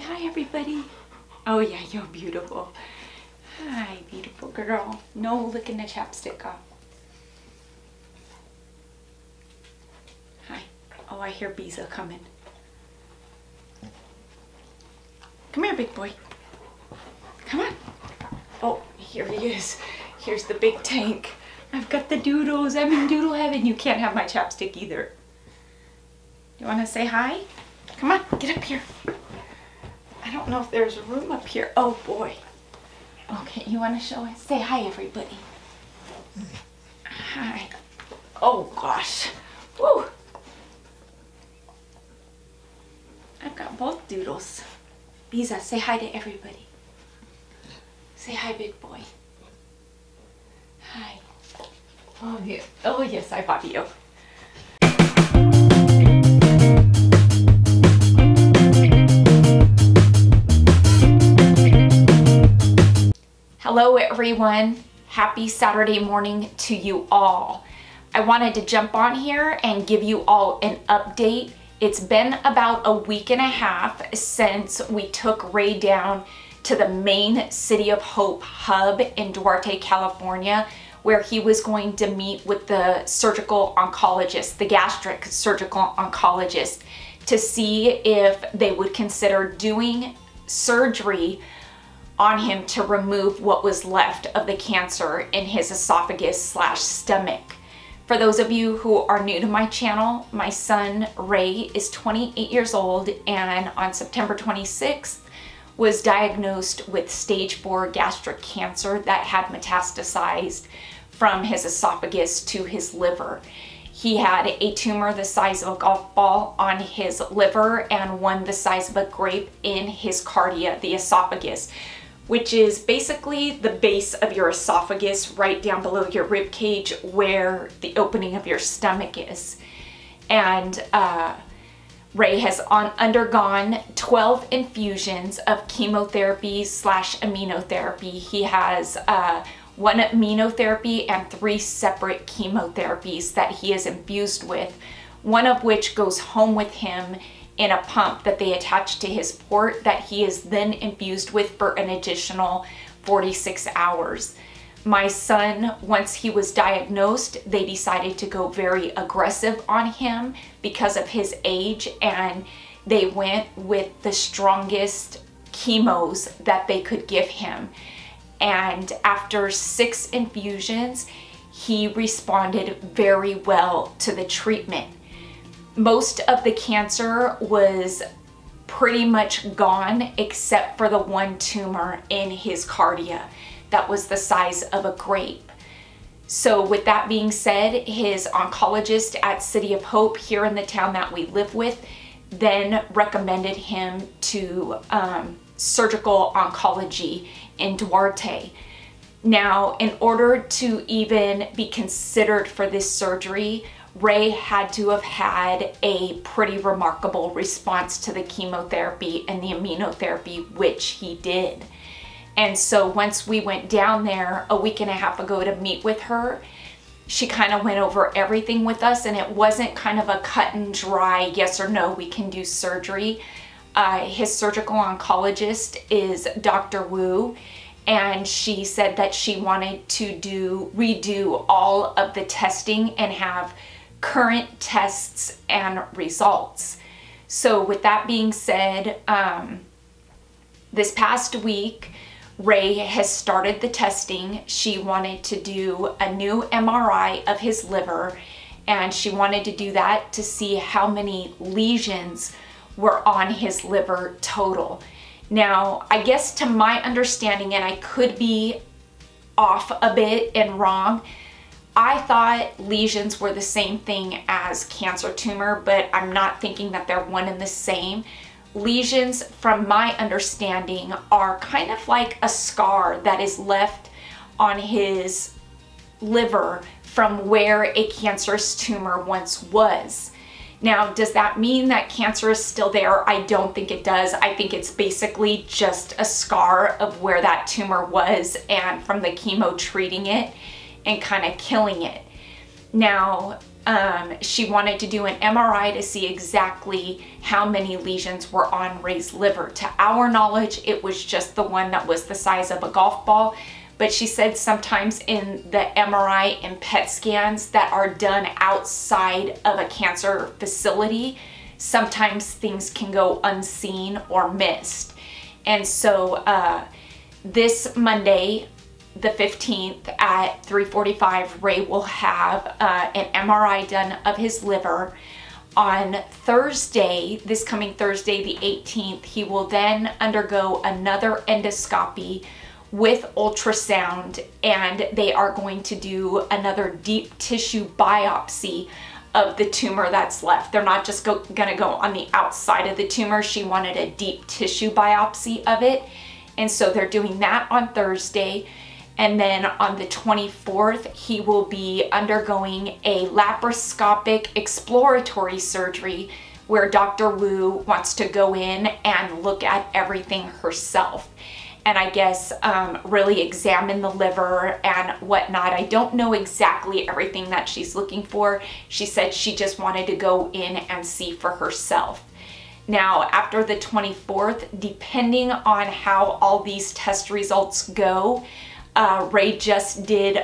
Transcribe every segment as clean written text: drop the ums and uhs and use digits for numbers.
hi, everybody. Oh yeah, you're beautiful. Hi, beautiful girl. No licking the chapstick off. Hi. Oh, I hear Biza coming. Come here, big boy. Come on. Oh, here he is. Here's the big tank. I've got the doodles. I'm in doodle heaven. You can't have my chapstick either. You want to say hi? Come on, get up here. I don't know if there's room up here. Oh boy. Okay, you want to show us? Say hi, everybody. Hi. Oh gosh. Woo. I've got both doodles. Biza, say hi to everybody. Say hi, big boy. Hi. Oh, yeah. Oh yes, I love you. Hello everyone, happy Saturday morning to you all. I wanted to jump on here and give you all an update. It's been about a week and a half since we took Ray down to the main City of Hope hub in Duarte, California, where he was going to meet with the surgical oncologist, the gastric surgical oncologist, to see if they would consider doing surgery on him to remove what was left of the cancer in his esophagus/stomach. For those of you who are new to my channel, my son Ray is 28 years old and on September 26th was diagnosed with stage 4 gastric cancer that had metastasized from his esophagus to his liver. He had a tumor the size of a golf ball on his liver and one the size of a grape in his cardia, the esophagus, which is basically the base of your esophagus right down below your rib cage where the opening of your stomach is. And Ray has undergone 12 infusions of chemotherapy/immunotherapy. He has one immunotherapy and 3 separate chemotherapies that he is infused with, one of which goes home with him in a pump that they attach to his port that he is then infused with for an additional 46 hours. My son, once he was diagnosed, they decided to go very aggressive on him because of his age, and they went with the strongest chemos that they could give him. And after 6 infusions, he responded very well to the treatment. Most of the cancer was pretty much gone except for the one tumor in his cardia that was the size of a grape. So with that being said, his oncologist at City of Hope here in the town that we live with then recommended him to surgical oncology in Duarte. Now, in order to even be considered for this surgery, Ray had to have had a pretty remarkable response to the chemotherapy and the immunotherapy, which he did. And so once we went down there a week and a half ago to meet with her, she kind of went over everything with us, and it wasn't kind of a cut and dry yes or no, we can do surgery. His surgical oncologist is Dr. Wu, and she said that she wanted to redo all of the testing and have current tests and results. So with that being said, this past week, Ray has started the testing. She wanted to do a new MRI of his liver, and she wanted to do that to see how many lesions were on his liver total. Now, I guess to my understanding, and I could be off a bit and wrong, I thought lesions were the same thing as cancer tumor, but I'm not thinking that they're one and the same. Lesions, from my understanding, are kind of like a scar that is left on his liver from where a cancerous tumor once was. Now, does that mean that cancer is still there? I don't think it does. I think it's basically just a scar of where that tumor was and from the chemo treating it and kind of killing it. Now, She wanted to do an MRI to see exactly how many lesions were on Ray's liver. To our knowledge, it was just the one that was the size of a golf ball. But she said sometimes in the MRI and PET scans that are done outside of a cancer facility, sometimes things can go unseen or missed. And so this Monday, the 15th at 3:45, Ray will have an MRI done of his liver. On Thursday, this coming Thursday, the 18th, he will then undergo another endoscopy with ultrasound, and they are going to do another deep tissue biopsy of the tumor that's left. They're not just gonna go on the outside of the tumor. She wanted a deep tissue biopsy of it. And so they're doing that on Thursday. And then on the 24th, he will be undergoing a laparoscopic exploratory surgery where Dr. Wu wants to go in and look at everything herself. And I guess really examine the liver and whatnot. I don't know exactly everything that she's looking for. She said she just wanted to go in and see for herself. Now, after the 24th, depending on how all these test results go, Ray just did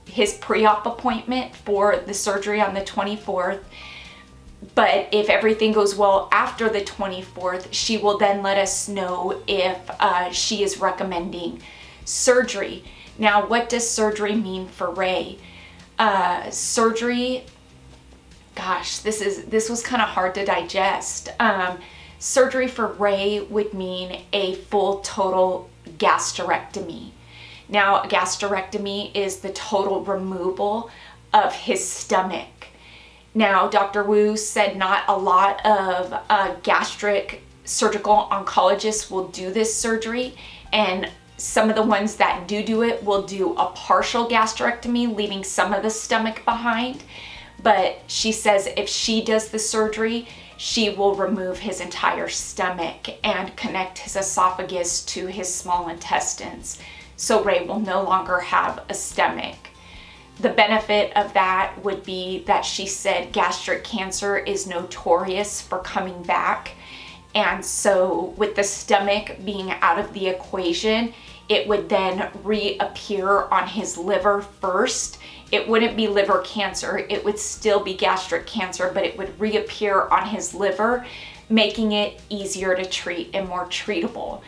his pre-op appointment for the surgery on the 24th. But if everything goes well after the 24th, she will then let us know if she is recommending surgery. Now, what does surgery mean for Ray? Surgery, gosh, this was kind of hard to digest. Surgery for Ray would mean a full total gastrectomy. Now, a gastrectomy is the total removal of his stomach. Now, Dr. Wu said not a lot of gastric surgical oncologists will do this surgery, and some of the ones that do it will do a partial gastrectomy, leaving some of the stomach behind. But she says if she does the surgery, she will remove his entire stomach and connect his esophagus to his small intestines. So Ray will no longer have a stomach. The benefit of that would be that she said gastric cancer is notorious for coming back. And so with the stomach being out of the equation, it would then reappear on his liver first. It wouldn't be liver cancer, it would still be gastric cancer, but it would reappear on his liver, making it easier to treat and more treatable.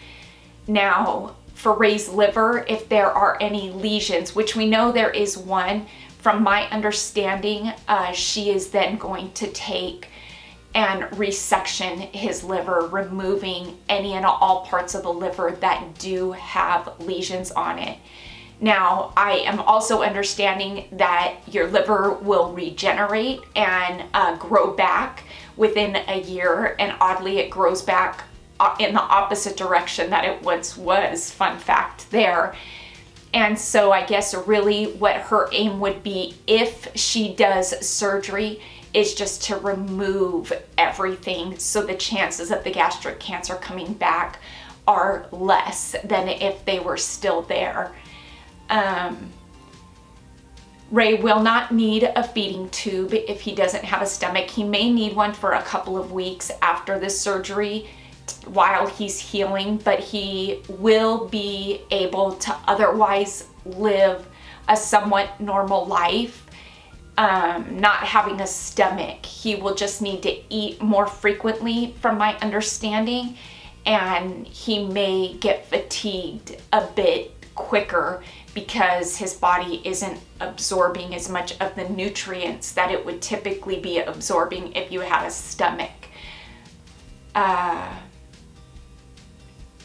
Now, for Ray's liver, if there are any lesions, which we know there is one, from my understanding, she is then going to take and resection his liver, removing any and all parts of the liver that do have lesions on it. Now, I am also understanding that your liver will regenerate and grow back within a year, and oddly it grows back in the opposite direction that it once was. Fun fact there. And so I guess really what her aim would be if she does surgery is just to remove everything, so the chances of the gastric cancer coming back are less than if they were still there. Ray will not need a feeding tube if he doesn't have a stomach. He may need one for a couple of weeks after the surgery while he's healing, but he will be able to otherwise live a somewhat normal life, not having a stomach. He will just need to eat more frequently from my understanding, and he may get fatigued a bit quicker because his body isn't absorbing as much of the nutrients that it would typically be absorbing if you had a stomach.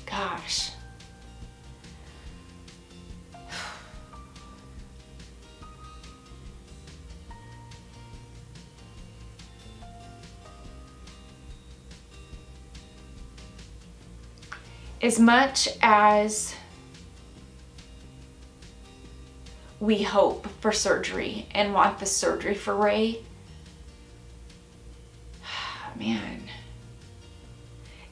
Gosh. As much as we hope for surgery and want the surgery for Ray, man,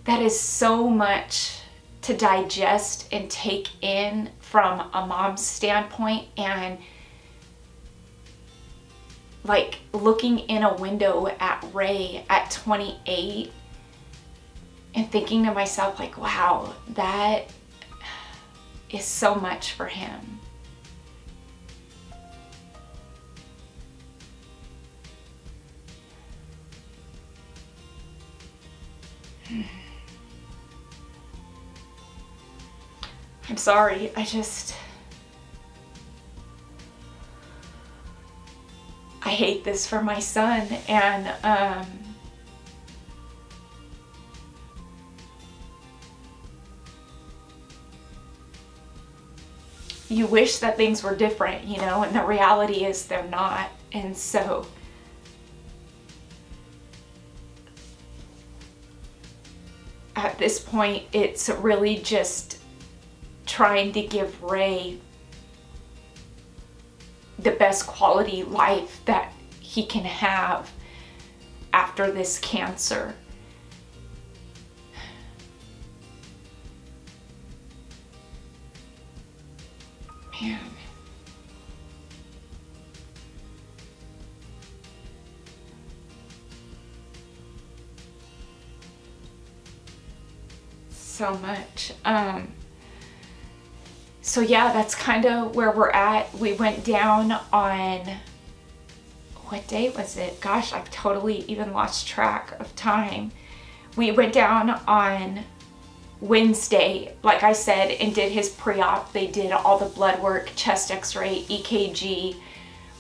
that is so much to digest and take in from a mom's standpoint. And like looking in a window at Ray at 28 and thinking to myself, like, wow, that is so much for him. I'm sorry, I hate this for my son, and you wish that things were different, you know, and the reality is they're not. And so at this point, it's really just trying to give Ray the best quality life that he can have after this cancer. Man. So much. So yeah, that's kind of where we're at. We went down on, what date was it? Gosh, I've totally even lost track of time. We went down on Wednesday, like I said, and did his pre-op. They did all the blood work, chest x-ray, EKG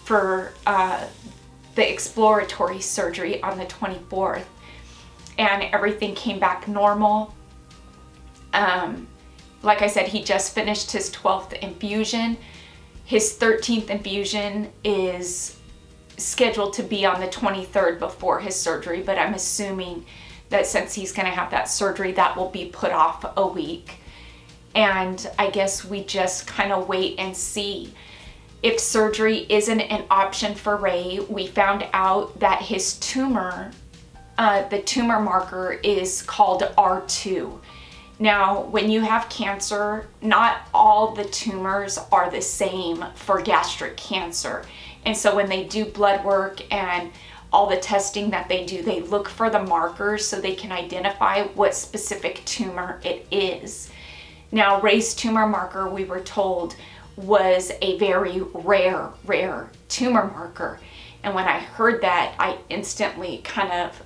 for the exploratory surgery on the 24th. And everything came back normal. Like I said, he just finished his 12th infusion. His 13th infusion is scheduled to be on the 23rd before his surgery, but I'm assuming that since he's gonna have that surgery, that will be put off a week. And I guess we just kind of wait and see. If surgery isn't an option for Ray, we found out that his tumor, the tumor marker is called R2. Now, when you have cancer, not all the tumors are the same for gastric cancer. And so when they do blood work and all the testing that they do, they look for the markers so they can identify what specific tumor it is. Now, Ray's tumor marker, we were told, was a very rare tumor marker. And when I heard that, I instantly kind of,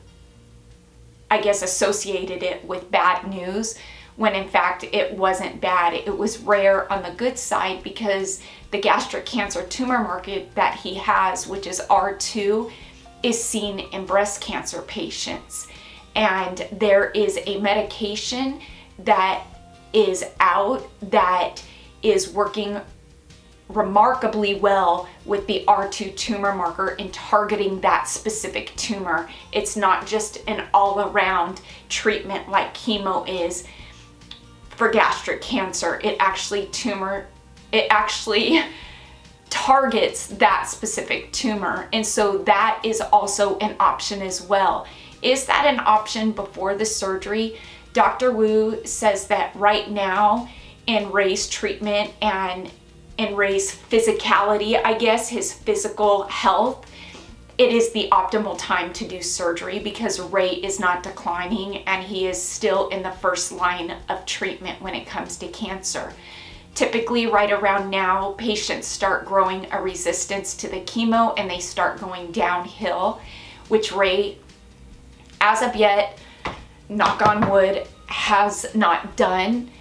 I guess, associated it with bad news, when in fact it wasn't bad. It was rare on the good side, because the gastric cancer tumor marker that he has, which is R2, is seen in breast cancer patients. And there is a medication that is out that is working remarkably well with the R2 tumor marker in targeting that specific tumor. It's not just an all-around treatment like chemo is for gastric cancer. It actually targets that specific tumor. And so that is also an option as well. Is that an option before the surgery? Dr. Wu says that right now in Ray's treatment and in Ray's physicality, I guess, his physical health, it is the optimal time to do surgery, because Ray is not declining and he is still in the first line of treatment when it comes to cancer. Typically right around now, patients start growing a resistance to the chemo and they start going downhill, which Ray, as of yet, knock on wood, has not done.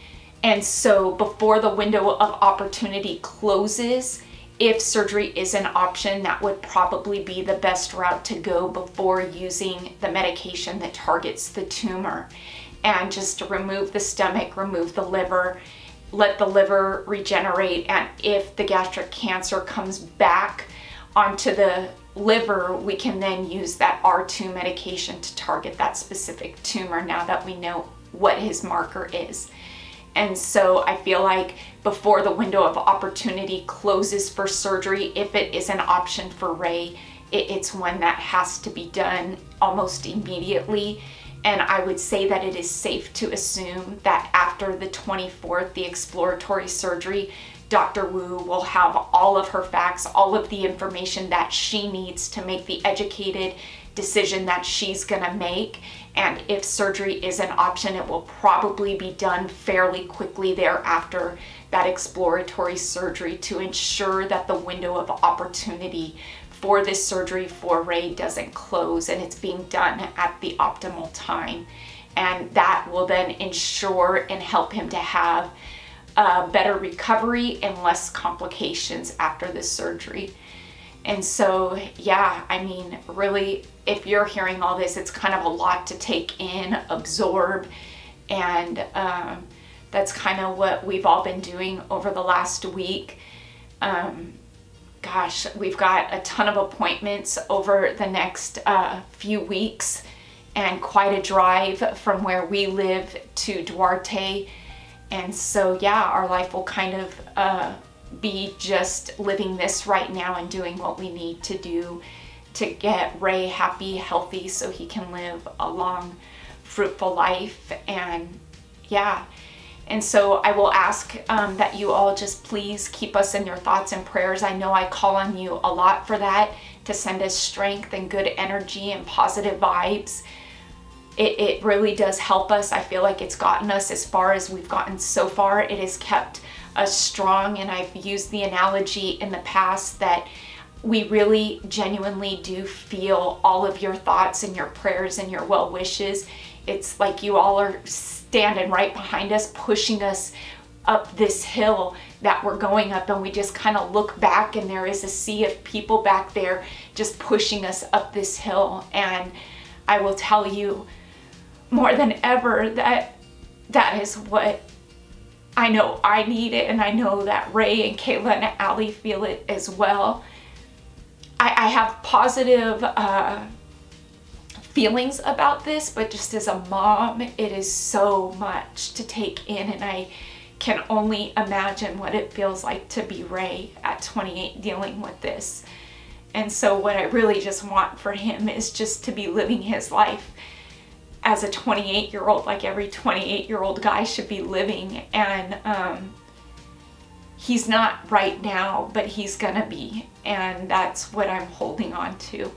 And so before the window of opportunity closes, if surgery is an option, that would probably be the best route to go before using the medication that targets the tumor. And just to remove the stomach, remove the liver, let the liver regenerate. And if the gastric cancer comes back onto the liver, we can then use that R2 medication to target that specific tumor now that we know what his marker is. And so I feel like before the window of opportunity closes for surgery, if it is an option for Ray, it's one that has to be done almost immediately. And I would say that it is safe to assume that after the 24th, the exploratory surgery, Dr. Wu will have all of her facts, all of the information that she needs to make the educated decision that she's gonna make. And if surgery is an option, it will probably be done fairly quickly thereafter that exploratory surgery to ensure that the window of opportunity for this surgery for Ray doesn't close and it's being done at the optimal time. And that will then ensure and help him to have better recovery and less complications after this surgery. And so, yeah, I mean, really, if you're hearing all this, it's kind of a lot to take in, absorb, and that's kind of what we've all been doing over the last week. Gosh, we've got a ton of appointments over the next few weeks and quite a drive from where we live to Duarte. And so, yeah, our life will kind of be just living this right now and doing what we need to do to get Ray happy, healthy, so he can live a long, fruitful life. And yeah, and so I will ask that you all just please keep us in your thoughts and prayers. I know I call on you a lot for that, to send us strength and good energy and positive vibes. It really does help us. I feel like it's gotten us as far as we've gotten so far. It has kept us strong, and I've used the analogy in the past that we really genuinely do feel all of your thoughts and your prayers and your well wishes. It's like you all are standing right behind us, pushing us up this hill that we're going up, and we just kind of look back and there is a sea of people back there just pushing us up this hill. And I will tell you more than ever that that is what I know I need it, and I know that Ray and Kayla and Allie feel it as well. I have positive feelings about this, but just as a mom, it is so much to take in, and I can only imagine what it feels like to be Ray at 28 dealing with this. And so what I really just want for him is just to be living his life as a 28-year-old, like every 28-year-old guy should be living. And he's not right now, but he's gonna be, and that's what I'm holding on to.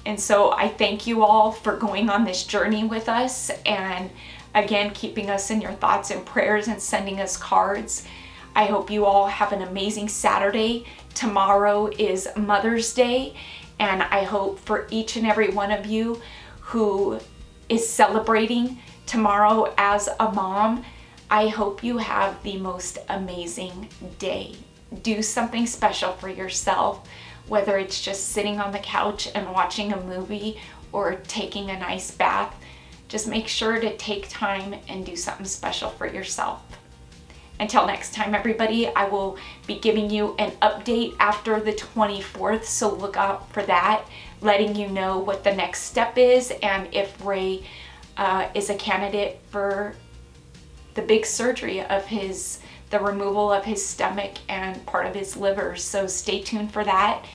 And so I thank you all for going on this journey with us, and again, keeping us in your thoughts and prayers and sending us cards. I hope you all have an amazing Saturday. Tomorrow is Mother's Day, and I hope for each and every one of you who is celebrating tomorrow as a mom, I hope you have the most amazing day. Do something special for yourself, whether it's just sitting on the couch and watching a movie or taking a nice bath. Just make sure to take time and do something special for yourself. Until next time, everybody, I will be giving you an update after the 24th, so look out for that, letting you know what the next step is and if Ray is a candidate for the big surgery of the removal of his stomach and part of his liver. So stay tuned for that.